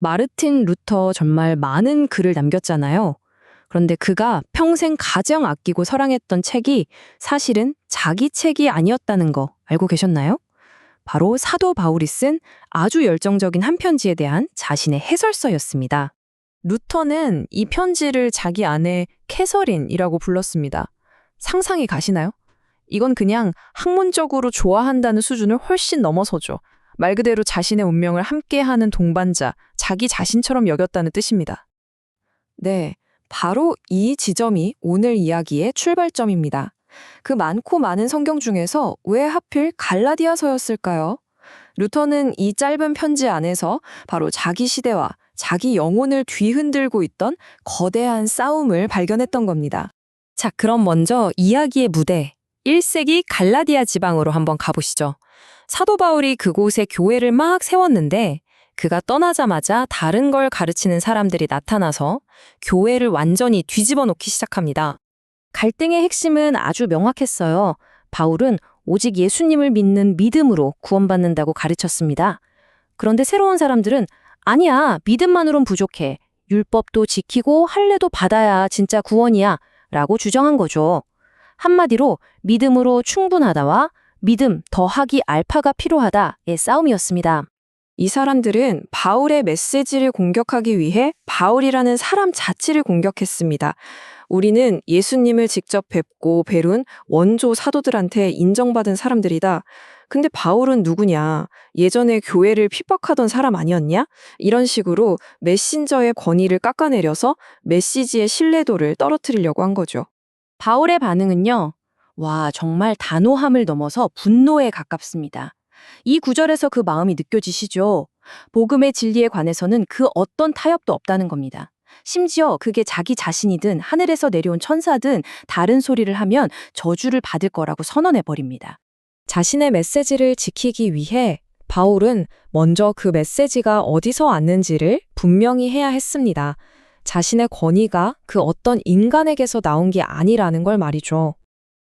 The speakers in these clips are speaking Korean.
마르틴 루터 정말 많은 글을 남겼잖아요. 그런데 그가 평생 가장 아끼고 사랑했던 책이 사실은 자기 책이 아니었다는 거 알고 계셨나요? 바로 사도 바울이 쓴 아주 열정적인 한 편지에 대한 자신의 해설서였습니다. 루터는 이 편지를 자기 아내 캐서린이라고 불렀습니다. 상상이 가시나요? 이건 그냥 학문적으로 좋아한다는 수준을 훨씬 넘어서죠. 말 그대로 자신의 운명을 함께하는 동반자, 자기 자신처럼 여겼다는 뜻입니다. 네, 바로 이 지점이 오늘 이야기의 출발점입니다. 그 많고 많은 성경 중에서 왜 하필 갈라디아서였을까요? 루터는 이 짧은 편지 안에서 바로 자기 시대와 자기 영혼을 뒤흔들고 있던 거대한 싸움을 발견했던 겁니다. 자, 그럼 먼저 이야기의 무대, 1세기 갈라디아 지방으로 한번 가보시죠. 사도 바울이 그곳에 교회를 막 세웠는데 그가 떠나자마자 다른 걸 가르치는 사람들이 나타나서 교회를 완전히 뒤집어 놓기 시작합니다. 갈등의 핵심은 아주 명확했어요. 바울은 오직 예수님을 믿는 믿음으로 구원받는다고 가르쳤습니다. 그런데 새로운 사람들은 아니야, 믿음만으론 부족해. 율법도 지키고 할례도 받아야 진짜 구원이야 라고 주장한 거죠. 한마디로 믿음으로 충분하다와 믿음 더하기 알파가 필요하다의 싸움이었습니다. 이 사람들은 바울의 메시지를 공격하기 위해 바울이라는 사람 자체를 공격했습니다. 우리는 예수님을 직접 뵙고 배운 원조 사도들한테 인정받은 사람들이다. 근데 바울은 누구냐? 예전에 교회를 핍박하던 사람 아니었냐? 이런 식으로 메신저의 권위를 깎아내려서 메시지의 신뢰도를 떨어뜨리려고 한 거죠. 바울의 반응은요. 와, 정말 단호함을 넘어서 분노에 가깝습니다. 이 구절에서 그 마음이 느껴지시죠? 복음의 진리에 관해서는 그 어떤 타협도 없다는 겁니다. 심지어 그게 자기 자신이든 하늘에서 내려온 천사든 다른 소리를 하면 저주를 받을 거라고 선언해버립니다. 자신의 메시지를 지키기 위해 바울은 먼저 그 메시지가 어디서 왔는지를 분명히 해야 했습니다. 자신의 권위가 그 어떤 인간에게서 나온 게 아니라는 걸 말이죠.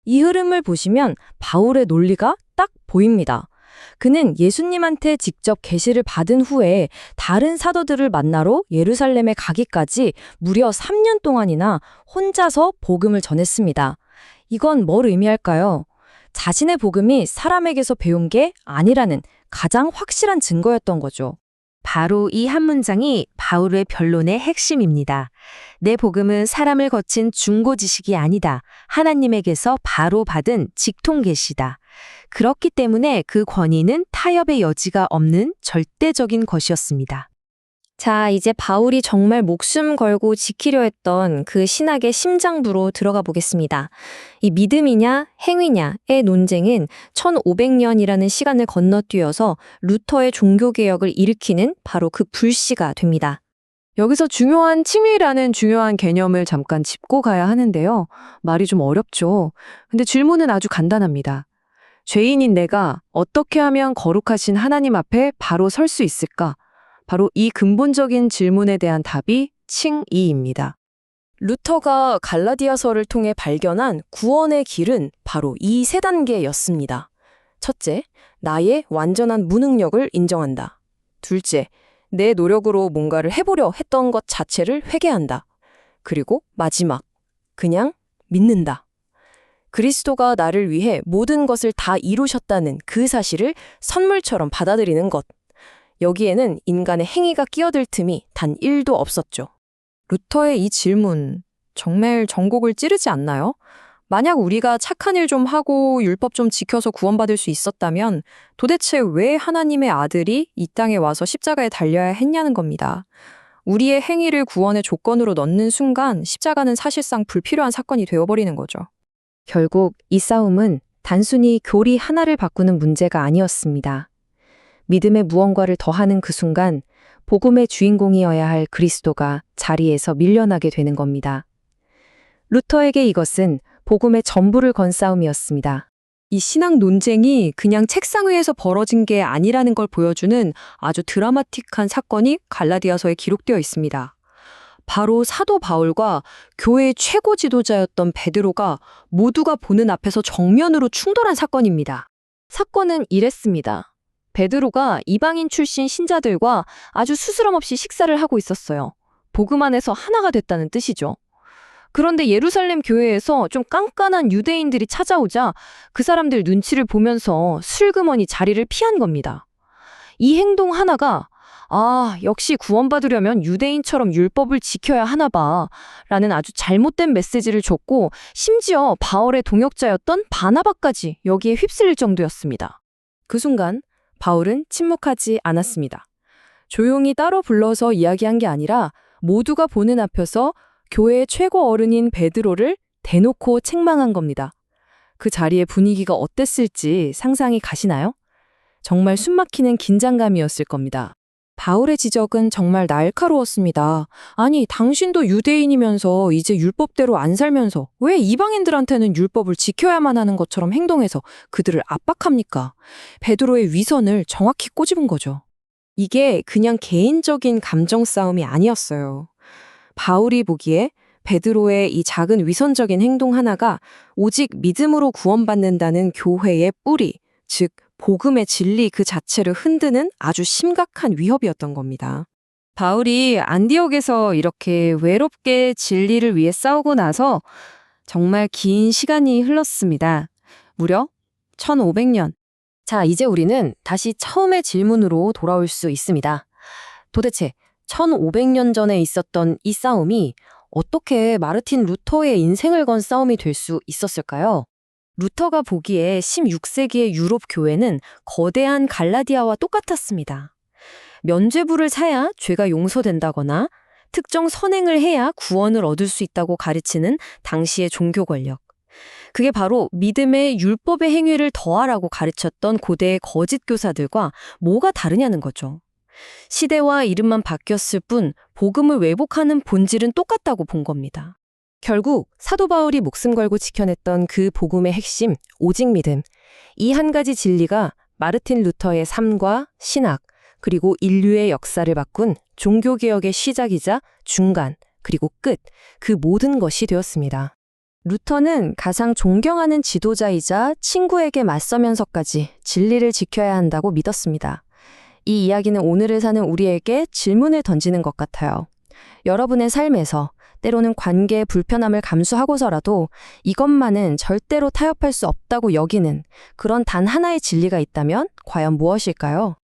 이 흐름을 보시면 바울의 논리가 딱 보입니다. 그는 예수님한테 직접 계시를 받은 후에 다른 사도들을 만나러 예루살렘에 가기까지 무려 3년 동안이나 혼자서 복음을 전했습니다. 이건 뭘 의미할까요? 자신의 복음이 사람에게서 배운 게 아니라는 가장 확실한 증거였던 거죠. 바로 이 한 문장이 바울의 변론의 핵심입니다. 내 복음은 사람을 거친 중고 지식이 아니다. 하나님에게서 바로 받은 직통 계시다. 그렇기 때문에 그 권위는 타협의 여지가 없는 절대적인 것이었습니다. 자, 이제 바울이 정말 목숨 걸고 지키려 했던 그 신학의 심장부로 들어가 보겠습니다. 이 믿음이냐 행위냐의 논쟁은 1500년이라는 시간을 건너뛰어서 루터의 종교개혁을 일으키는 바로 그 불씨가 됩니다. 여기서 중요한 칭의라는 중요한 개념을 잠깐 짚고 가야 하는데요. 말이 좀 어렵죠. 근데 질문은 아주 간단합니다. 죄인인 내가 어떻게 하면 거룩하신 하나님 앞에 바로 설 수 있을까? 바로 이 근본적인 질문에 대한 답이 칭의입니다. 루터가 갈라디아서를 통해 발견한 구원의 길은 바로 이 세 단계였습니다. 첫째, 나의 완전한 무능력을 인정한다. 둘째, 내 노력으로 뭔가를 해보려 했던 것 자체를 회개한다. 그리고 마지막, 그냥 믿는다. 그리스도가 나를 위해 모든 것을 다 이루셨다는 그 사실을 선물처럼 받아들이는 것. 여기에는 인간의 행위가 끼어들 틈이 단 1도 없었죠. 루터의 이 질문, 정말 전곡을 찌르지 않나요? 만약 우리가 착한 일 좀 하고 율법 좀 지켜서 구원받을 수 있었다면 도대체 왜 하나님의 아들이 이 땅에 와서 십자가에 달려야 했냐는 겁니다. 우리의 행위를 구원의 조건으로 넣는 순간 십자가는 사실상 불필요한 사건이 되어버리는 거죠. 결국 이 싸움은 단순히 교리 하나를 바꾸는 문제가 아니었습니다. 믿음의 무언가를 더하는 그 순간 복음의 주인공이어야 할 그리스도가 자리에서 밀려나게 되는 겁니다. 루터에게 이것은 복음의 전부를 건 싸움이었습니다. 이 신학 논쟁이 그냥 책상 위에서 벌어진 게 아니라는 걸 보여주는 아주 드라마틱한 사건이 갈라디아서에 기록되어 있습니다. 바로 사도 바울과 교회의 최고 지도자였던 베드로가 모두가 보는 앞에서 정면으로 충돌한 사건입니다. 사건은 이랬습니다. 베드로가 이방인 출신 신자들과 아주 스스럼 없이 식사를 하고 있었어요. 복음 안에서 하나가 됐다는 뜻이죠. 그런데 예루살렘 교회에서 좀 깐깐한 유대인들이 찾아오자 그 사람들 눈치를 보면서 슬그머니 자리를 피한 겁니다. 이 행동 하나가 역시 구원받으려면 유대인처럼 율법을 지켜야 하나 봐 라는 아주 잘못된 메시지를 줬고 심지어 바울의 동역자였던 바나바까지 여기에 휩쓸릴 정도였습니다. 그 순간 바울은 침묵하지 않았습니다. 조용히 따로 불러서 이야기한 게 아니라 모두가 보는 앞에서 교회의 최고 어른인 베드로를 대놓고 책망한 겁니다. 그 자리의 분위기가 어땠을지 상상이 가시나요? 정말 숨막히는 긴장감이었을 겁니다. 바울의 지적은 정말 날카로웠습니다. 아니, 당신도 유대인이면서 이제 율법대로 안 살면서 왜 이방인들한테는 율법을 지켜야만 하는 것처럼 행동해서 그들을 압박합니까? 베드로의 위선을 정확히 꼬집은 거죠. 이게 그냥 개인적인 감정 싸움이 아니었어요. 바울이 보기에 베드로의 이 작은 위선적인 행동 하나가 오직 믿음으로 구원받는다는 교회의 뿌리, 즉 복음의 진리 그 자체를 흔드는 아주 심각한 위협이었던 겁니다. 바울이 안디옥에서 이렇게 외롭게 진리를 위해 싸우고 나서 정말 긴 시간이 흘렀습니다. 무려 1500년. 자, 이제 우리는 다시 처음의 질문으로 돌아올 수 있습니다. 도대체 1500년 전에 있었던 이 싸움이 어떻게 마르틴 루터의 인생을 건 싸움이 될 수 있었을까요? 루터가 보기에 16세기의 유럽 교회는 거대한 갈라디아와 똑같았습니다. 면죄부를 사야 죄가 용서된다거나 특정 선행을 해야 구원을 얻을 수 있다고 가르치는 당시의 종교 권력. 그게 바로 믿음의 율법의 행위를 더하라고 가르쳤던 고대의 거짓 교사들과 뭐가 다르냐는 거죠. 시대와 이름만 바뀌었을 뿐 복음을 왜곡하는 본질은 똑같다고 본 겁니다. 결국 사도 바울이 목숨 걸고 지켜냈던 그 복음의 핵심, 오직 믿음. 이 한 가지 진리가 마르틴 루터의 삶과 신학, 그리고 인류의 역사를 바꾼 종교개혁의 시작이자 중간, 그리고 끝, 그 모든 것이 되었습니다. 루터는 가장 존경하는 지도자이자 친구에게 맞서면서까지 진리를 지켜야 한다고 믿었습니다. 이 이야기는 오늘을 사는 우리에게 질문을 던지는 것 같아요. 여러분의 삶에서 때로는 관계의 불편함을 감수하고서라도 이것만은 절대로 타협할 수 없다고 여기는 그런 단 하나의 진리가 있다면 과연 무엇일까요?